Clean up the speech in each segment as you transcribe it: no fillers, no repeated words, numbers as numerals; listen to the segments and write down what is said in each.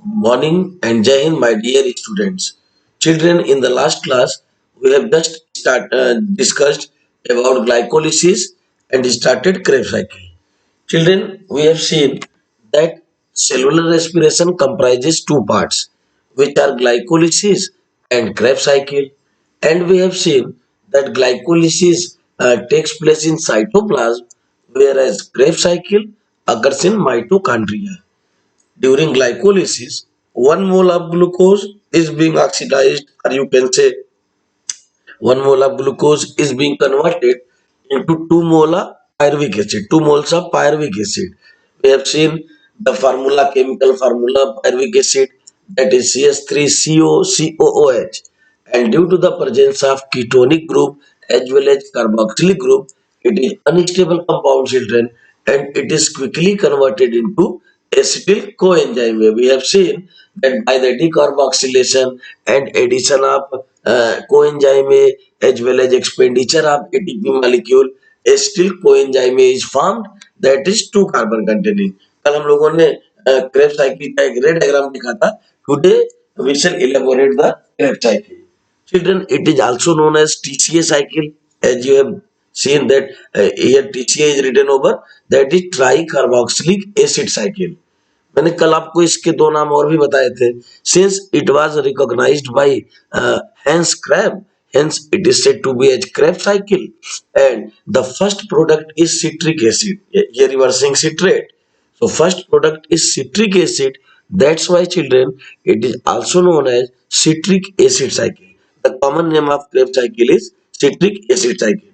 Morning and Jai Hind, my dear students. Children, in the last class, we have just discussed about glycolysis and started Krebs cycle. Children, we have seen that cellular respiration comprises two parts, which are glycolysis and Krebs cycle. And we have seen that glycolysis takes place in cytoplasm, whereas Krebs cycle occurs in mitochondria. During glycolysis, 1 mole of glucose is being oxidized, or you can say 1 mole of glucose is being converted into 2 mole of pyruvic acid, 2 moles of pyruvic acid. We have seen the formula, chemical formula of pyruvic acid, that is CH3COCOOH. And due to the presence of ketonic group as well as carboxylic group, it is unstable compound, children, and it is quickly converted into acetyl coenzyme. We have seen that by the decarboxylation and addition of coenzyme as well as expenditure of ATP molecule, acetyl coenzyme is formed, that is 2 carbon containing. कल हम लोगों ने Krebs cycle का एक रे diagram दिखा था. Today we shall elaborate the Krebs cycle. Children, it is also known as TCA cycle, as you have seen that here TCA is written over, that is tricarboxylic acid cycle. मैंने कल आपको इसके दो नाम और भी बताए थे. Since it was recognized by Hans Krebs, hence it is said to be as Krebs cycle, and the first product is citric acid. Here you are saying citrate. So first product is citric acid. That's why, children, it is also known as citric acid cycle. The common name of Krebs cycle is citric acid cycle.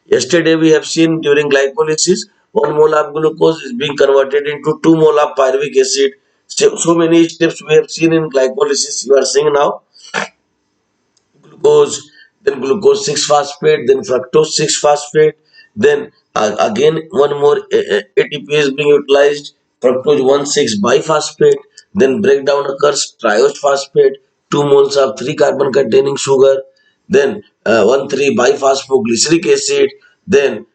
Yesterday we have seen during glycolysis, 1 mole of glucose is being converted into 2 mole of pyruvic acid. So many steps we have seen in glycolysis. You are seeing now glucose, then glucose 6 phosphate, then fructose 6 phosphate, then again one more ATP is being utilized, fructose 1,6 biphosphate, then breakdown occurs triose phosphate, 2 moles of 3 carbon containing sugar, then 1,3 biphosphoglyceric acid, then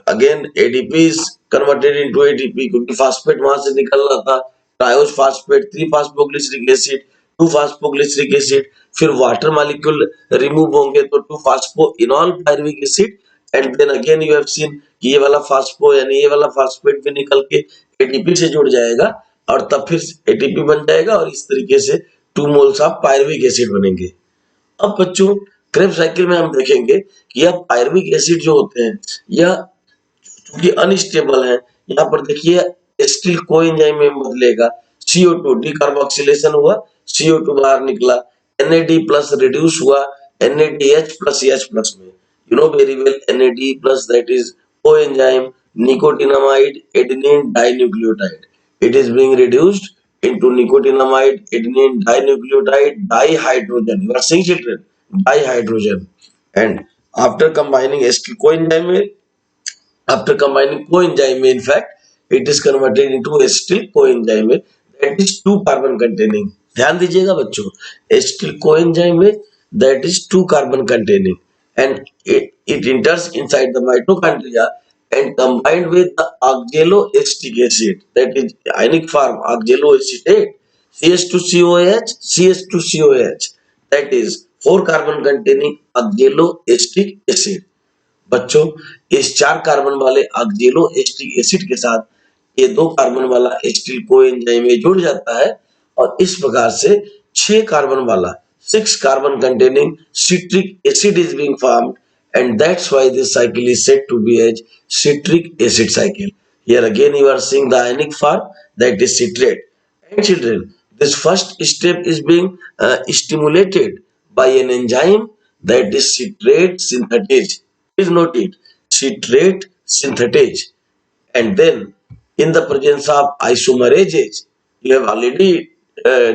again ADP is converted into ATP क्योंकि phosphate वहां से निकल रहा था, triose phosphate, 3 phosphoglyceric acid, 2 phosphoglyceric acid, फिर water molecule remove होंगे तो 2 phosphoenol pyruvic acid, and then again you have seen कि ये वाला फास्फो यानी ये वाला फास्फेट भी निकल के एटीपी से जुड़ जाएगा और तब फिर एटीपी बन जाएगा और इस तरीके से 2 मोल्स ऑफ पायरुविक एसिड बनेंगे. अब बच्चों, क्रेब्स साइकिल में हम देखेंगे कि यह पायरुविक एसिड जो होते हैं यह चूंकि अनस्टेबल है, यहाँ पर देखिए एसिटिल कोएंजाइम में बदलेगा, CO2 डीकार्बोक्सिलेशन हुआ, CO2 बाहर निकला, NAD प्लस रिड्यूस हुआ NADH प्लस H प्लस में. You know very well NAD plus, that is coenzyme nicotinamide adenine dinucleotide. It is being reduced into nicotinamide adenine dinucleotide dihydrogen. You are seeing, children, dihydrogen. And after combining acetyl coenzyme, in fact, it is converted into acetyl coenzyme, that is 2 carbon containing. ध्यान दीजिएगा बच्चों, acetyl coenzyme that is 2 carbon containing, and it enters inside the mitochondria and combined with the oxaloacetic acid, that is ionic form oxaloacetate, CH2COH, CH2COH, that is 4 carbon containing oxaloacetic acid. बच्चों, इस 4 carbon वाले ऑक्जेलो acetic acid के साथ ये 2 carbon वाला acetyl coenzyme में जुड़ जाता है और इस प्रकार से 6 कार्बन वाला 6 carbon containing citric acid is being formed, and that's why this cycle is said to be as citric acid cycle. Here again you are seeing the ionic form, that is citrate. And children, this first step is being stimulated by an enzyme, that is citrate synthetase. Please note it, citrate synthetase. And then in the presence of isomerases, you have already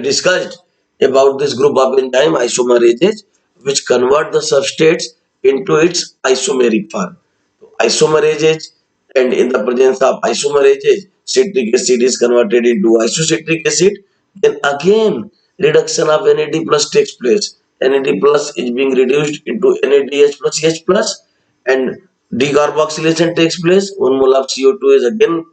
discussed about this group of enzyme isomerases, which convert the substrates into its isomeric form. So isomerases, and in the presence of isomerases, citric acid is converted into isocitric acid. Then again reduction of NAD plus takes place. NAD plus is being reduced into NADH plus H plus, and decarboxylation takes place. 1 mole of CO2 is again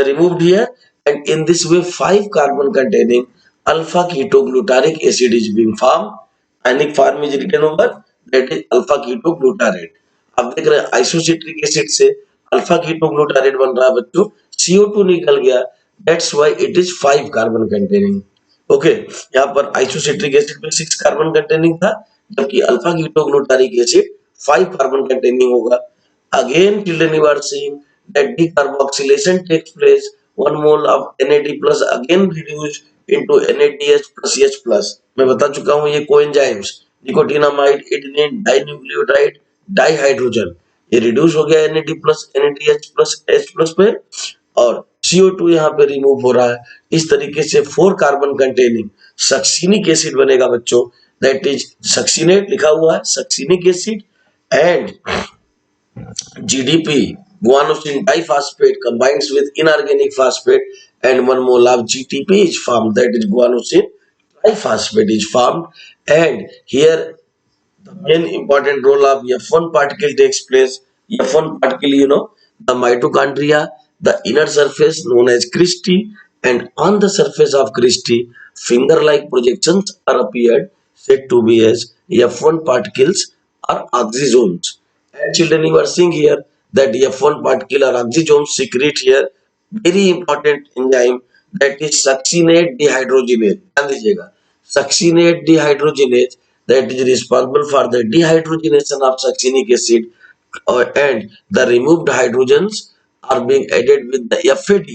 removed here, and in this way 5 carbon containing alpha ketoglutaric acid is being formed. Ionic form is written over, that is alpha ketoglutarate. आप देख रहे हैं isocitric acid से alpha ketoglutarate बन रहा है बच्चों, CO2 निकल गया, that's why it is 5 carbon containing. Okay, यहाँ पर आइसोसिट्रिक एसिड में 6 कार्बन कंटेनिंग था, जबकि alpha ketoglutaric acid 5 carbon containing होगा। Again, children, you are seeing that decarboxylation takes place. 1 mole of NAD plus again reduced into NADH plus H plus. मैं बता चुका हूँ ये coenzymes nicotinamide, adenine, dinucleotide, dihydrogen, ये reduce हो गया NAD plus NADH plus H plus पे, और CO2 यहाँ पे रिमूव हो रहा है। इस तरीके से 4 कार्बन कंटेनिंग सक्सिनिक एसिड बनेगा बच्चों, दैट इज सक्सिनेट लिखा हुआ है, succinic acid, and GDP, guanosine diphosphate combines with inorganic phosphate, and 1 mole of GTP is formed, that is guanosine triphosphate is formed, and here the main important role of F1 particle takes place. F1 particle, the mitochondria, the inner surface known as cristae, and on the surface of cristae, finger-like projections are appeared, said to be as F1 particles or oxysomes. And children, you are seeing here that F1 particle or oxysomes secrete here very important enzyme, that is succinate dehydrogenase. ध्यान दीजिएगा, succinate dehydrogenase, that is responsible for the dehydrogenation of succinic acid, and the removed hydrogens are being added with the FAD,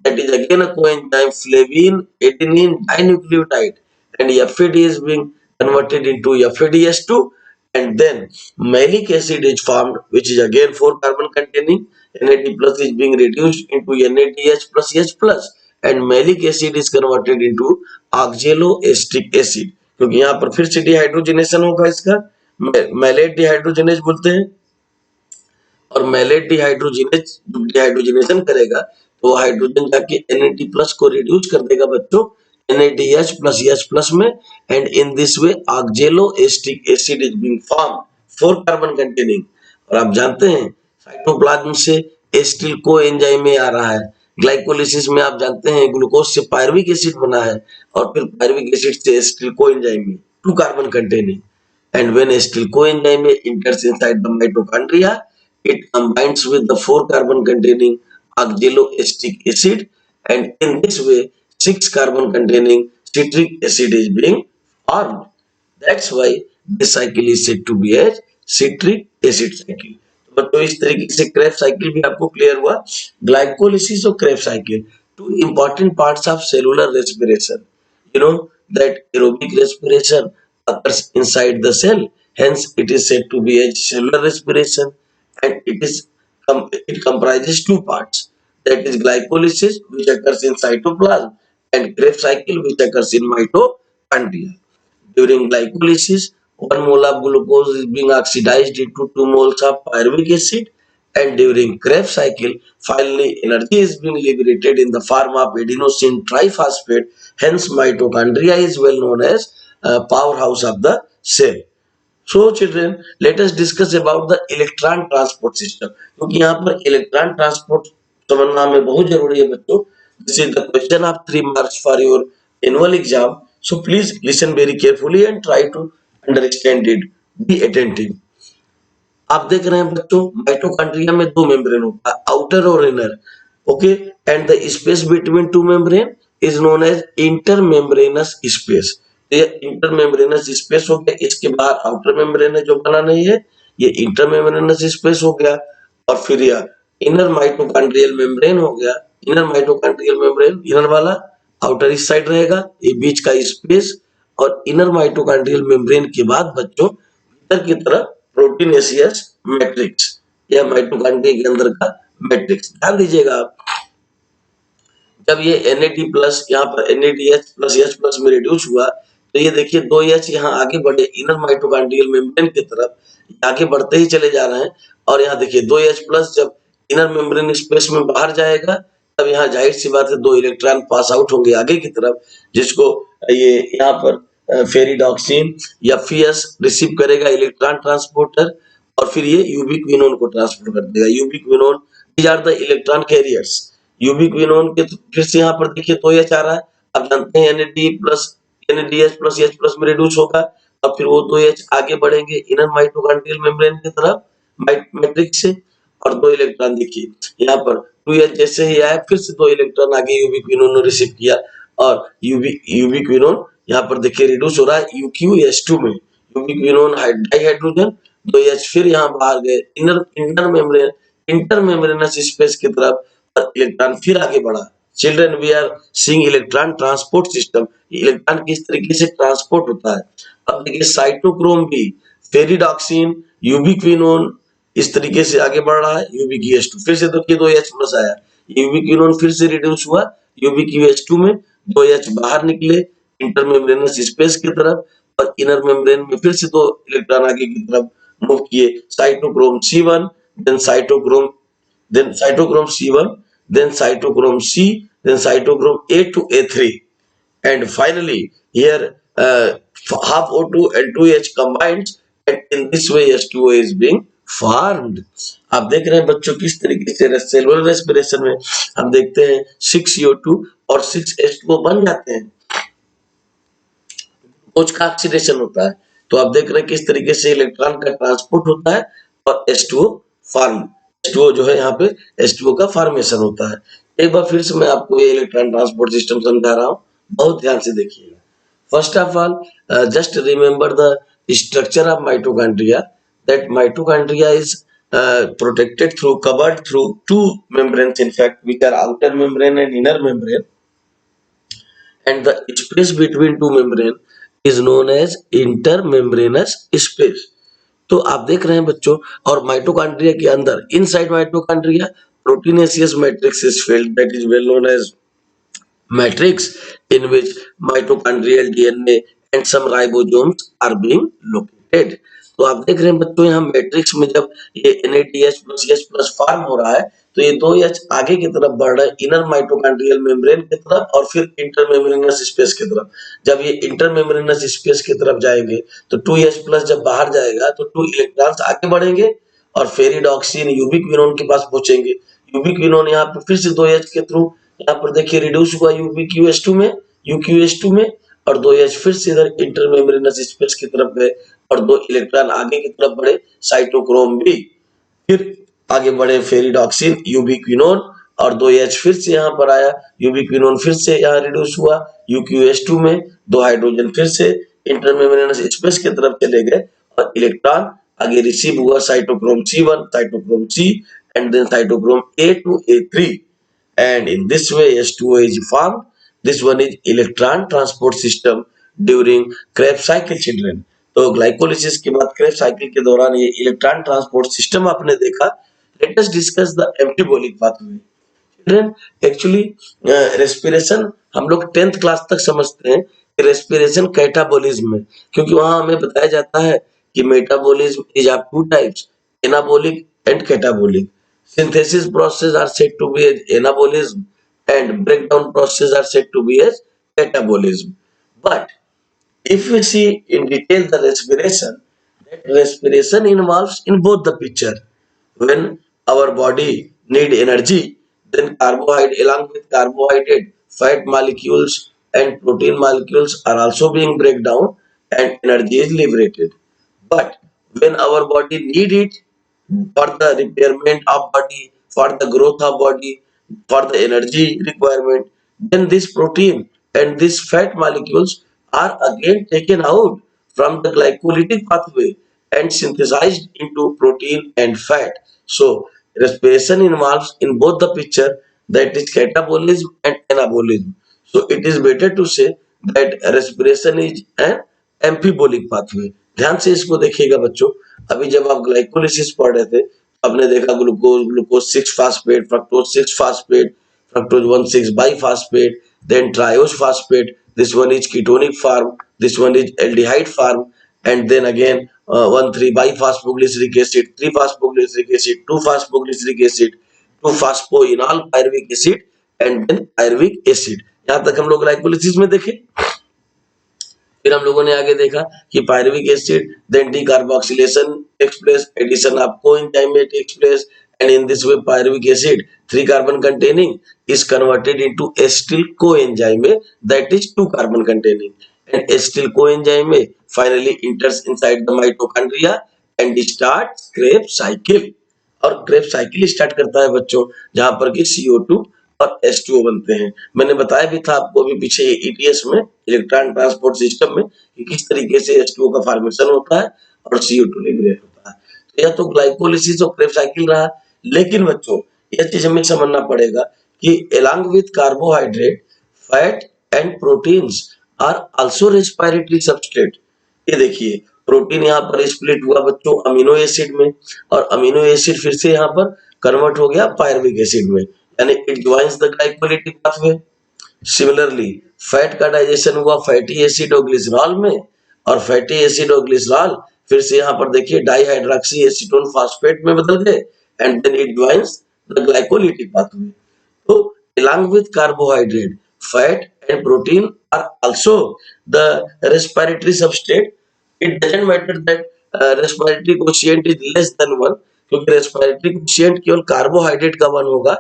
that is again a coenzyme flavine adenine dinucleotide, and FAD is being converted into FADH2, and then malic acid is formed, which is again 4 carbon containing, NAD plus is being reduced into NADH plus H plus, and malic acid is converted into oxaloacetic acid, क्योंकि यहाँ पर फिर से dehydrogenation होगा, इसका mallet dehydrogenase बोलते हैं, और मैलेट डिहाइड्रोजनेज डिहाइड्रोजनेशन करेगा तो हाइड्रोजन जाके NAD प्लस को रिड्यूस कर देगा बच्चों NADH plus H plus में, and in this way oxaloacetic acid is being formed, 4 carbon containing. और आप जानते हैं साइटोप्लाज्म से एसिटिल को एंजाइम में आ रहा है, ग्लाइकोलिसिस में आप जानते हैं ग्लूकोज से पायरुविक एसिड बना है, और फिर पायरुविक एसिड से एसिटिल को एंजाइम में 2 carbon containing, and when acetyl coenzyme enters inside the mitochondria, it combines with the 4 carbon containing oxaloacetic acid, and in this way 6 carbon containing citric acid is being formed. That's why this cycle is said to be as citric acid cycle. तो इस तरीके से Krebs cycle भी आपको clear हुआ। Glycolysis और Krebs cycle, 2 important parts of cellular respiration. You know that aerobic respiration occurs inside the cell, hence it is said to be a cellular respiration, and it comprises 2 parts, that is glycolysis, which occurs in cytoplasm, and Krebs cycle, which occurs in mitochondria. During glycolysis, 1 mole of glucose is being oxidized into 2 moles of pyruvic acid, and during Krebs cycle, finally energy is being liberated in the form of adenosine triphosphate. Hence, mitochondria is well known as powerhouse of the cell. So children, let us discuss about the electron transport system, क्योंकि यहाँ पर electron transport समझना में बहुत जरूरी है बच्चों। This is the question of 3 marks for your annual exam. So please listen very carefully and try to understand it. Be attentive. आप देख रहे हैं बच्चों माइटोकॉन्ड्रिया में 2 मेम्ब्रेन होता है, आउटर और inner, okay, and the space between 2 membrane is known as intermembrane space. ये इंटरमेम्ब्रेनस स्पेस हो गया, इसके बाहर आउटर मेम्ब्रेन है जो बना नहीं है, ये इंटरमेम्ब्रेनस स्पेस हो गया, और फिर यह इनर माइटोकॉन्ड्रियल मेम्ब्रेन हो गया। इनर माइटोकॉन्ड्रियल मेम्ब्रेन इनर वाला, आउटर इस साइड रहेगा, ये बीच का स्पेस, और इनर माइटोकॉन्ड्रियल मेम्ब्रेन के बाद बच्चों भीतर की तरफ प्रोटीनेशियस मैट्रिक्स, यह माइटोकॉन्ड्रिया के अंदर का मैट्रिक्स। ध्यान दीजिएगा आप, जब ये NAD प्लस यहाँ पर NADH प्लस H प्लस में रिड्यूस हुआ, तो ये देखिए 2 H यहाँ आगे बढ़े इनर माइटोकॉन्ड्रियल मेम्ब्रेन की तरफ, आगे बढ़ते ही चले जा रहे हैं, और यहाँ देखिए 2 H प्लस जब इनर मेम्ब्रेन स्पेस में बाहर जाएगा, तब यहाँ जाहिर सी बात है 2 इलेक्ट्रॉन पास आउट होंगे आगे की तरफ, जिसको ये यहाँ पर फेरिडॉक्सिन या FES रिसीव करेगा इलेक्ट्रॉन ट्रांसपोर्टर, और फिर ये यूबिक्विनोन को ट्रांसपोर्ट कर देगा। Ubiquinone, these are the electron carriers. Ubiquinone के फिर से यहाँ पर देखिए 2 H आ रहा है, आप जानते हैं NADH प्लस H प्लस में रिड्यूस होगा, अब फिर वो 2H आगे बढ़ेंगे इनर माइटोकॉन्ड्रियल मेम्ब्रेन की तरफ मैट्रिक्स से, और 2 इलेक्ट्रॉन देखिए यहाँ पर 2H जैसे ही आया फिर से 2 इलेक्ट्रॉन आगे यूबिक्विनोन ने रिसीव किया, और यूबिक्विनोन यहाँ पर देखिए रिड्यूस हो रहा है UQS2 में, यूबिक्विनोन डाइहाइड्रोजन 2H फिर यहाँ बाहर गए इंटर मेम्ब्रेनस स्पेस की तरफ, और इलेक्ट्रॉन फिर आगे बढ़ा। Children we are seeing electron transport system, electron किस तरीके से ट्रांसपोर्ट होता है। अब देखिए साइटोक्रोम भी, फेरिडॉक्सिन, यूबिक्विनोन इस तरीके से आगे बढ़ रहा है, यूबिक्यूएच2 फिर से देखिए 2H प्लस आया, यूबिक्विनोन फिर से रिड्यूस हुआ यूबिक्यूएच2 में, 2H बाहर निकले इंटरमेम्ब्रेनस स्पेस की तरफ, और इनर मेम्ब्रेन में फिर से 2 इलेक्ट्रॉन आगे की तरफ मूव किए, cytochrome C1, then cytochrome C1, then cytochrome C, then cytochrome A to A3, and finally here half O2 and 2H combines, and in this way H2O is being formed। आप देख रहे हैं बच्चों किस तरीके से सेलुलर रेस्पिरेशन में हम देखते हैं 6CO2 और 6H2O बन जाते हैं, कुछ का ऑक्सीडेशन होता है। तो आप देख रहे हैं किस तरीके से इलेक्ट्रॉन का ट्रांसपोर्ट होता है और H2O फॉर्म, H2O जो है यहाँ पे H2O का फॉर्मेशन होता है। एक बार फिर से मैं आपको ये इलेक्ट्रॉन ट्रांसपोर्ट सिस्टम समझा रहा हूँ, बहुत ध्यान से देखिएगा। First of all just remember the structure of mitochondria, that mitochondria is protected through covered through two membranes, in fact, which are outer membrane and inner membrane, and the space between two membrane is known as intermembranous space। तो आप देख रहे हैं बच्चों, और mitochondria के अंदर inside mitochondria proteinaceous matrix is filled, that is well known as matrix, in which mitochondrial DNA and some ribosomes are being located। तो आप देख रहे हैं बच्चों यहाँ मैट्रिक्स में जब ये NADH plus H plus form हो रहा है, तो ये 2H आगे की तरफ बढ़ रहा है इनर माइटोकॉन्ड्रियल मेम्ब्रेन की तरफ और फिर इंटरमेम्ब्रेनस स्पेस की तरफ। जब ये इंटरमेम्ब्रेनस स्पेस की तरफ जाएंगे तो 2H प्लस जब बाहर जाएगा तो 2 इलेक्ट्रॉन्स आगे बढ़ेंगे और फेरिडॉक्सिन यूबिक्विनोन के पास पहुंचेंगे। यूबिक्विनोन यहाँ पर फिर से 2H के थ्रू यहाँ पर देखिए रिड्यूस हुआ यूक्यूएच2 में, और 2H फिर से इधर इंटरमेम्ब्रेनस स्पेस की तरफ गए और 2 इलेक्ट्रॉन आगे की तरफ बढ़े, साइटोक्रोम भी फिर आगे बढ़े, फेरिडॉक्सिन यूबिक्विनोन, और 2H फिर से यहाँ पर आया, यूबिक्विनोन फिर से यहाँ रिड्यूस हुआ यूक्यूएच2 में, 2 हाइड्रोजन फिर से इंटरमेम्ब्रेनस स्पेस की तरफ चले गए और इलेक्ट्रॉन आगे रिसीव हुआ cytochrome C1, cytochrome C, and then cytochrome A to A3, and in this way H2O is formed। This one is electron transport system during Krebs cycle children। तो glycolysis के बाद क्रेब्स साइकिल के दौरान ये electron transport system आपने देखा। Let us discuss the एम्फीबोलिक pathway. Children actually respiration हम लोग 10th क्लास तक समझते हैं कि रेस्पिरेशन कैटाबोलिज्म में, क्योंकि वहां हमें बताया जाता है कि metabolism is of 2 types, anabolic and catabolic. Synthesis process are said to be as anabolism and breakdown process are said to be as catabolism। But if we see in detail the respiration, that respiration involves in both the picture। When our body need energy, then carbohydrate along with carbohydrate, fat molecules and protein molecules are also being break down and energy is liberated। But when our body need it for the repairment of body, for the growth of body, for the energy requirement, then this protein and these fat molecules are again taken out from the glycolytic pathway and synthesized into protein and fat। So respiration involves in both the picture, that is catabolism and anabolism। So it is better to say that respiration is an एम्फीबोलिक pathway. ध्यान से इसको देखिएगा बच्चों, अभी जब आप glycolysis पढ़ रहे थे आपने देखा glucose 6 phosphate, fructose 6 phosphate, fructose 1,6 बाइफास्फेट, then triose phosphate, this one is ketonic form, this one is aldehyde form, and then again 1,3 biphosphogylic acid, 3 phosphoglyceric acid, 2 phosphoglyceric acid, 2 phosphoenol pyruvic acid, and then pyruvic acid। यहाँ तक हम लोग glycolysis में देखे। फिर हम लोगों ने आगे देखा कि pyruvic acid, then decarboxylation takes place, addition of coenzyme takes place, and in this way pyruvic acid 3 carbon containing is converted into acetyl coenzyme that is 2 carbon containing, and acetyl coenzyme finally enters inside the mitochondria and starts Krebs cycle। और Krebs cycle start करता है बच्चों, जहां पर कि CO2 और H2O बनते हैं। मैंने बताया भी था आपको अभी पीछे ETS में, इलेक्ट्रॉन ट्रांसपोर्ट सिस्टम में, कि किस तरीके से H2O का फॉर्मेशन होता है और CO2 लिबरेट होता है। तो यह तो ग्लाइकोलिसिस और क्रेब्स साइकिल रहा। लेकिन बच्चों यह चीज हमें समझना पड़ेगा कि along with carbohydrate, fat and proteins are also respiratory substrate। ये देखिए प्रोटीन यहाँ पर स्प्लिट हुआ बच्चों अमीनो एसिड में, और अमीनो एसिड फिर से यहाँ पर कन्वर्ट हो गया पायरुविक एसिड में, यानी it joins the glycolytic pathway. Similarly fat का डाइजेशन हुआ फैटी एसिड और ग्लिसरॉल में, और फैटी एसिड और ग्लिसरॉल फिर से यहाँ पर देखिए डाइहाइड्रोक्सी एसीटोन फास्फेट में बदल गए, and then it joins the glycolytic pathway. So, along with carbohydrate, fat and protein are also the respiratory substrate। It doesn't matter that respiratory quotient is less than 1, क्योंकि respiratory quotient केवल carbohydrate का 1 होगा।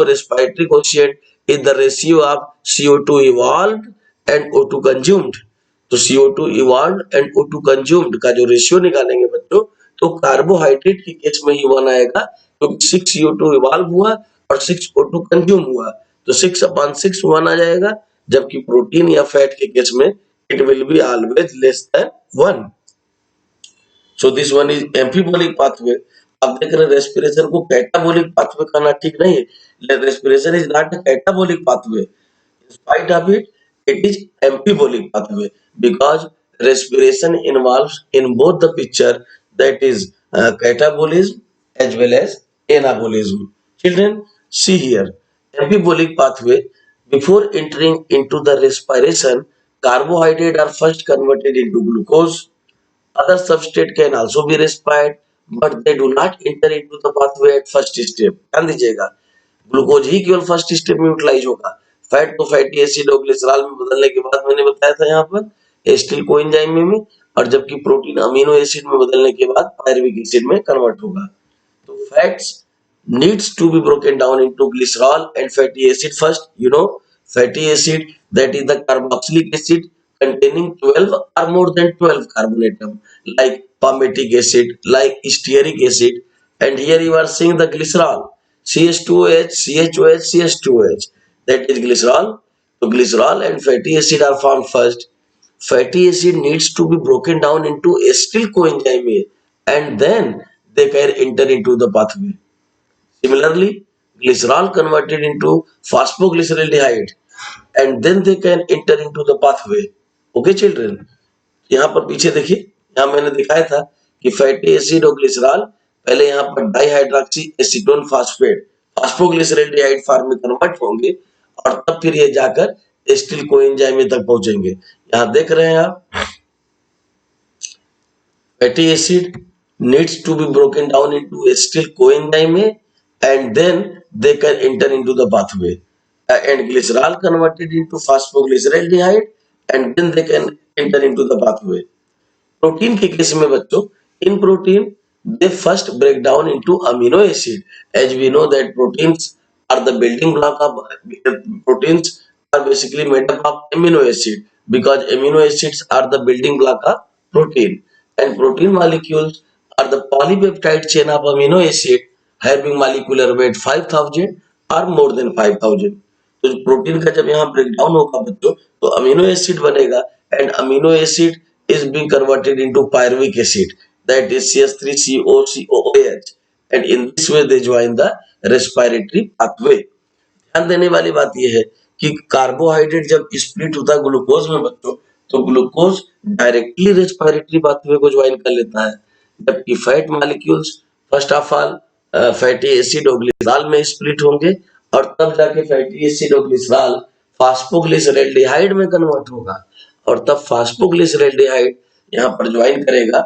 respiratory quotient is the ratio of CO2 evolved and O2 consumed। तो CO2 evolved and O2 consumed का जो ratio निकालेंगे बच्चों, तो कार्बोहाइड्रेट के केस में ही 1 आएगा, क्योंकि 6 CO2 इवॉल्व हुआ और 6 O2 कंज्यूम हुआ, तो 6/6 1 आ जाएगा। जबकि प्रोटीन या फैट के केस में it will be always less than 1। So this one is एम्फीबोलिक pathway. आप देख रहे हैं रेस्पिरेशन को कैटाबोलिक पाथवे कहना ठीक नहीं है। Respiration is not a catabolic pathway, in spite of it, it is embolic pathway because respiration involves in both the picture, that is catabolism as well as anabolism। Children, see here, embolic pathway, before entering into the respiration, carbohydrate are first converted into glucose। Other substrate can also be respired, but they do not enter into the pathway at first step। ध्यान दीजिएगा, glucose ही केवल first step में utilise होगा। Fat को fatty acid और glycerol में बदलने के बाद मैंने बताया था यहाँ पर एसिटिल कोएंजाइम में, और जबकि प्रोटीन अमीनो एसिड में बदलने के बाद पायरुविक एसिड में कन्वर्ट होगा। तो fats needs to be broken down into glycerol and fatty acid first। Fatty acid, that is the carboxylic acid containing 12 or more than 12 carbon atom, like palmitic acid, like stearic acid, and here you are seeing the glycerol, CH2OH, CHOH, CH2OH, that is glycerol। So glycerol and fatty acid are formed first। Fatty acid needs to be broken down into acetyl coenzyme and then they can enter into the pathway। Similarly, glycerol converted into phosphoglyceraldehyde and then they can enter into the pathway। Okay children, यहाँ पर पीछे देखिए, यहाँ मैंने दिखाया था कि fatty acid और ग्लिसरॉल पहले यहाँ पर डाइहाइड्रोक्सी एसीटोन फास्फेट फास्फोग्लिसरल्डिहाइड फॉर्म में कन्वर्ट होंगे, और तब फिर ये जाकर एसिटिल कोएंजाइम तक पहुंचेंगे। यहाँ देख रहे हैं आप, fatty acid needs to be broken down into acetyl coenzyme and then they can enter into the pathway। And glycerol converted into phosphoglyceraldehyde and then they can enter into the pathway। Protein के case में बच्चों, इन protein they first break down into amino acid, as we know that proteins are the building block of proteins are basically made up of amino acid, because amino acids are the building block of protein, and protein molecules are the polypeptide chain of amino acid having molecular weight 5000 or more than 5000। तो protein का जब यहाँ breakdown होगा बच्चों, तो amino acid बनेगा, and amino acid is being converted into pyruvic acid, that is CH3COCOOH, and in this way they join the respiratory pathway। ध्यान देने वाली बात यह है कि कार्बोहाइड्रेट जब स्प्लिट होता है ग्लूकोज में बच्चों, तो ग्लूकोज डायरेक्टली रेस्पिरेटरी पाथवे को ज्वाइन कर लेता है, जबकि fat molecules first of all fatty acid और ग्लिसरॉल में स्प्लिट होंगे, और तब जाके फैटी एसिड और ग्लिसरॉल फास्फोग्लिसरल्डिहाइड में कन्वर्ट होगा, और तब फास्फोग्लिसरल्डिहाइड यहाँ पर ज्वाइन करेगा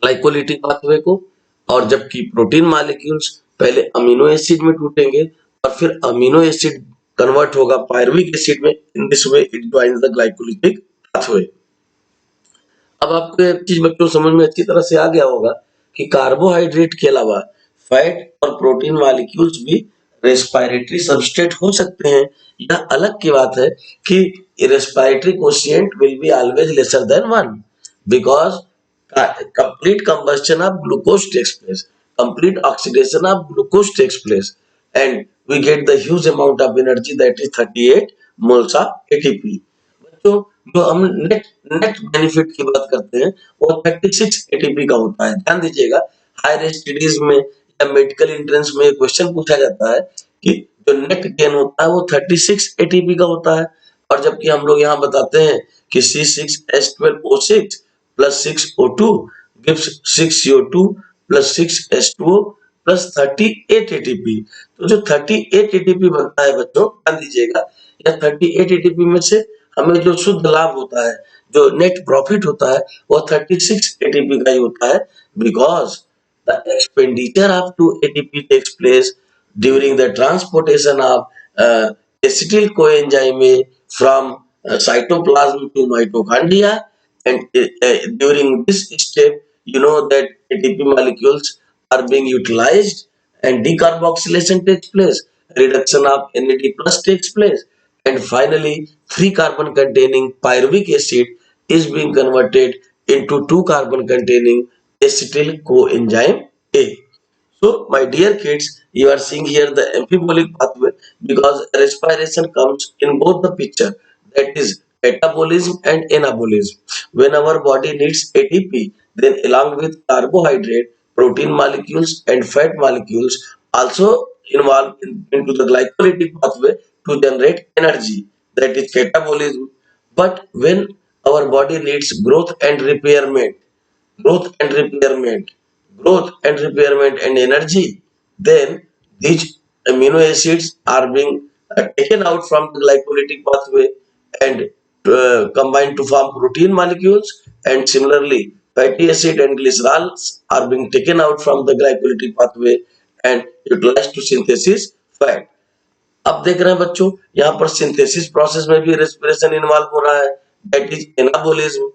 ग्लाइकोलिटिक पाथवे को, और जबकि प्रोटीन मॉलिक्यूल्स पहले अमीनो एसिड में टूटेंगे और फिर अमीनो एसिड कन्वर्ट होगा पायरुविक एसिड में। In this way it joins the glycolytic pathway. अब आपको एक चीज बच्चों समझ में अच्छी तरह से आ गया होगा कि कार्बोहाइड्रेट के अलावा फैट और प्रोटीन मॉलिक्यूल्स भी रेस्पिरेटरी सबस्ट्रेट हो सकते हैं। यह अलग की बात है कि respiratory quotient will be always lesser than 1 because complete combustion of glucose takes place, complete oxidation of glucose takes place, and we get the huge amount of energy, that is 38 moles of ATP. बच्चों, जो हम net net benefit की बात करते हैं वो 36 ATP का होता है। ध्यान दीजिएगा, हायर स्टडीज में या मेडिकल एंट्रेंस में क्वेश्चन पूछा जाता है कि जो नेट गेन होता है वो 36 एटीपी का होता है, और जबकि हम लोग यहाँ बताते हैं कि C6H12O6 plus 6O2 gives 6CO2 plus 6H2O plus 38 ATP। तो जो 38 ATP बनता है बच्चों, ध्यान दीजिएगा, या 38 एटीपी में से हमें जो शुद्ध लाभ होता है, जो नेट प्रॉफिट होता है, वो 36 एटीपी का ही होता है, because the expenditure of 2 ATP takes place during the transportation of acetyl coenzyme from cytoplasm to mitochondria, and during this step you know that ATP molecules are being utilized and decarboxylation takes place, reduction of NAD plus takes place, and finally 3 carbon containing pyruvic acid is being converted into 2 carbon containing acetyl coenzyme A. So, my dear kids, you are seeing here the amphibolic pathway because respiration comes in both the picture, that is catabolism and anabolism. When our body needs ATP, then along with carbohydrate, protein molecules and fat molecules also involved into the glycolytic pathway to generate energy, that is catabolism. But when our body needs growth and repairment, growth and repairment and energy, then these amino acids are being taken out from the glycolytic pathway and combined to form protein molecules, and similarly fatty acid and glycerols are being taken out from the glycolytic pathway and utilized to synthesis fat. अब देख रहे हैं बच्चों, यहाँ पर synthesis process में भी respiration involve हो रहा है, दैट इज एनाबोलिज्म,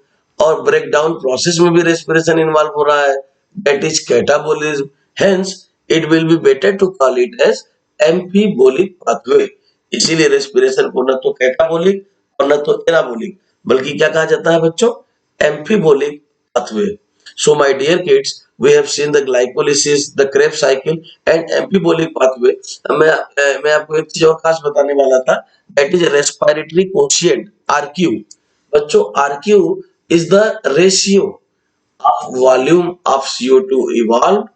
और ब्रेक डाउन प्रोसेस में भी रेस्पिरेशन इन्वॉल्व हो रहा है, that is catabolism. Hence it will be better to call it as amphibolic pathway. इसीलिए रेस्पिरेशन को न तो कैटाबोलिक और न तो एनाबोलिक बल्कि क्या कहा जाता है बच्चों, एम्फीबोलिक pathway. So my dear kids, we have seen the glycolysis, the Krebs cycle and amphibolic pathway. मैं आपको एक चीज और खास बताने वाला था, that is respiratory quotient RQ। बच्चों RQ is the ratio of volume of CO2 evolved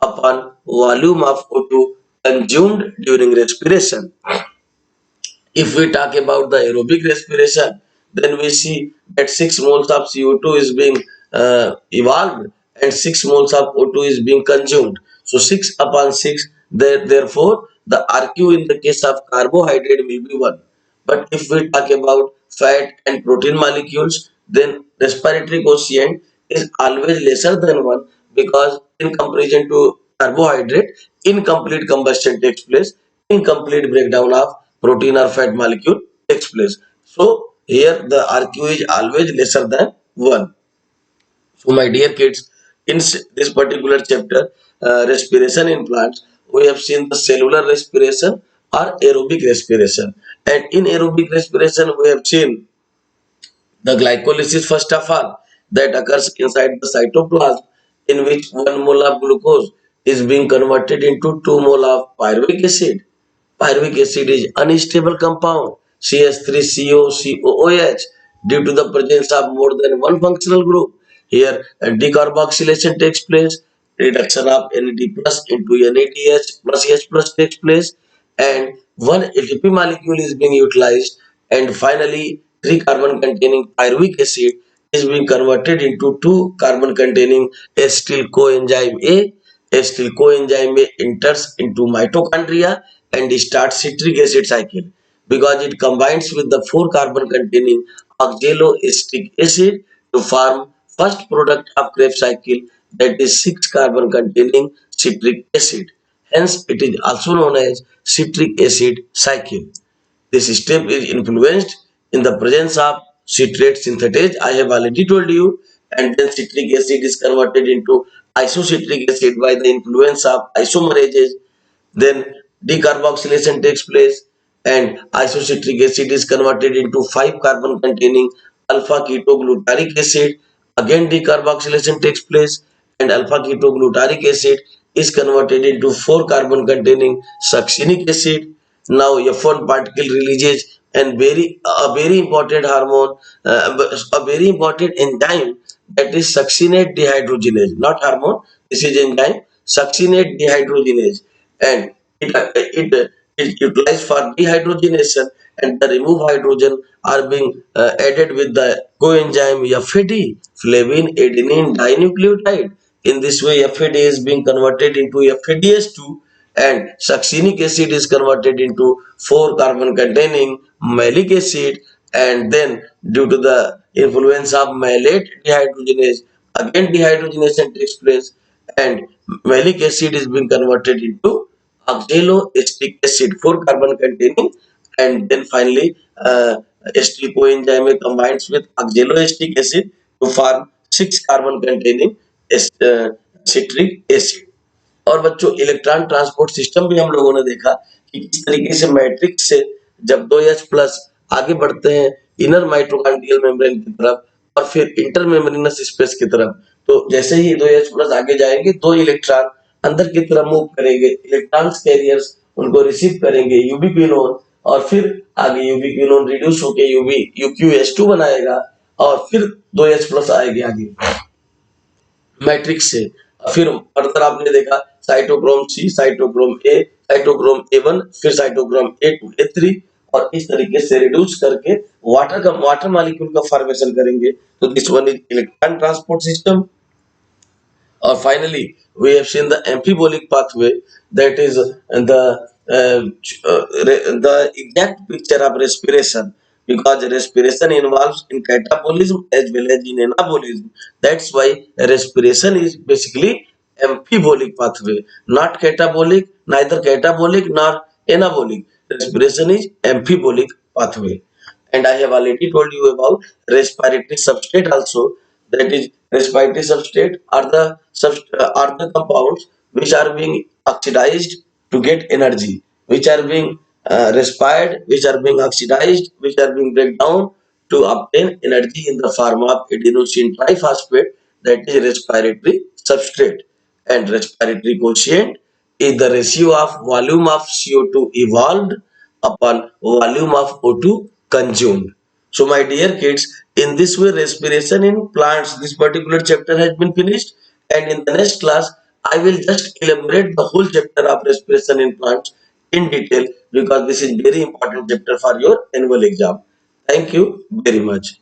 upon volume of O2 consumed during respiration. If we talk about the aerobic respiration, then we see that 6 moles of CO2 is being evolved and 6 moles of O2 is being consumed. So 6 upon 6, therefore the RQ in the case of carbohydrate will be 1. But if we talk about fat and protein molecules, then respiratory quotient is always lesser than 1 because in comparison to carbohydrate, incomplete combustion takes place, incomplete breakdown of protein or fat molecule takes place. So here the RQ is always lesser than 1. So my dear kids, in this particular chapter, respiration in plants, we have seen the cellular respiration or aerobic respiration. And in aerobic respiration, we have seen the glycolysis first of all that occurs inside the cytoplasm, in which 1 mole of glucose is being converted into 2 mole of pyruvic acid. Pyruvic acid is unstable compound CH3COCOOH due to the presence of more than one functional group. Here decarboxylation takes place, reduction of NAD plus into NADH plus H plus takes place, and one ATP molecule is being utilized, and finally 3 carbon containing pyruvic acid is being converted into 2 carbon containing acetyl coenzyme A. Acetyl coenzyme A enters into mitochondria and starts citric acid cycle because it combines with the 4 carbon containing oxaloacetic acid to form first product of Krebs cycle, that is 6 carbon containing citric acid. Hence it is also known as citric acid cycle. This step is influenced in the presence of citrate synthetase, I have already told you, and then citric acid is converted into isocitric acid by the influence of isomerases. Then decarboxylation takes place and isocitric acid is converted into 5 carbon containing alpha ketoglutaric acid. Again decarboxylation takes place and alpha ketoglutaric acid is converted into 4 carbon containing succinic acid. Now F1 particle releases and a very important hormone, a very important enzyme, that is succinate dehydrogenase, not hormone. This is enzyme succinate dehydrogenase, and it utilized for dehydrogenation, and the removed hydrogen are being added with the coenzyme FAD, flavin adenine dinucleotide. In this way, FAD is being converted into FADH2 and succinic acid is converted into 4 carbon containing malic acid, and then due to the influence of malate dehydrogenase, again dehydrogenation takes place and malic acid is being converted into oxaloacetic acid, 4 carbon containing, and then finally acetyl coenzyme combines with oxaloacetic acid to form 6 carbon containing citric acid. और बच्चों electron transport system भी हम लोगों ने देखा कि किस तरीके से मैट्रिक्स से जब 2H प्लस आगे बढ़ते हैं इनर माइटोकॉन्ड्रियल मेम्ब्रेन की तरफ और फिर इंटर मेम्ब्रेनस स्पेस की तरफ, तो जैसे ही 2H प्लस आगे जाएंगे 2 इलेक्ट्रॉन अंदर की तरफ मूव करेंगे, इलेक्ट्रॉन्स कैरियर्स उनको रिसीव करेंगे यूबीक्विनोन, और फिर आगे यूबीक्विनोन रिड्यूस होकर यूक्यूएच2 बनाएगा और फिर 2H प्लस आएगी आगे मैट्रिक्स से। फिर फर्दर आपने देखा cytochrome C, cytochrome A, cytochrome A one, फिर साइटोक्रोम ए2, ए3, और इस तरीके से रिड्यूस करके वाटर मॉलिक्यूल का फॉर्मेशन करेंगे। तो this one is electron transport system. Or finally, we have seen the amphibolic pathway, that is the exact picture of respiration, because respiration involves in catabolism as well as in anabolism. That's why respiration is basically amphibolic pathway, not catabolic, neither catabolic nor anabolic. Respiration is amphibolic pathway. And I have already told you about respiratory substrate also. That is, respiratory substrate are the compounds which are being oxidized to get energy, which are being respired, which are being oxidized, which are being break down to obtain energy in the form of adenosine triphosphate. That is respiratory substrate. And respiratory quotient is the ratio of volume of CO2 evolved upon volume of O2 consumed. So my dear kids, in this way respiration in plants, this particular chapter has been finished, and in the next class I will just elaborate the whole chapter of respiration in plants in detail, because this is very important chapter for your annual exam. Thank you very much.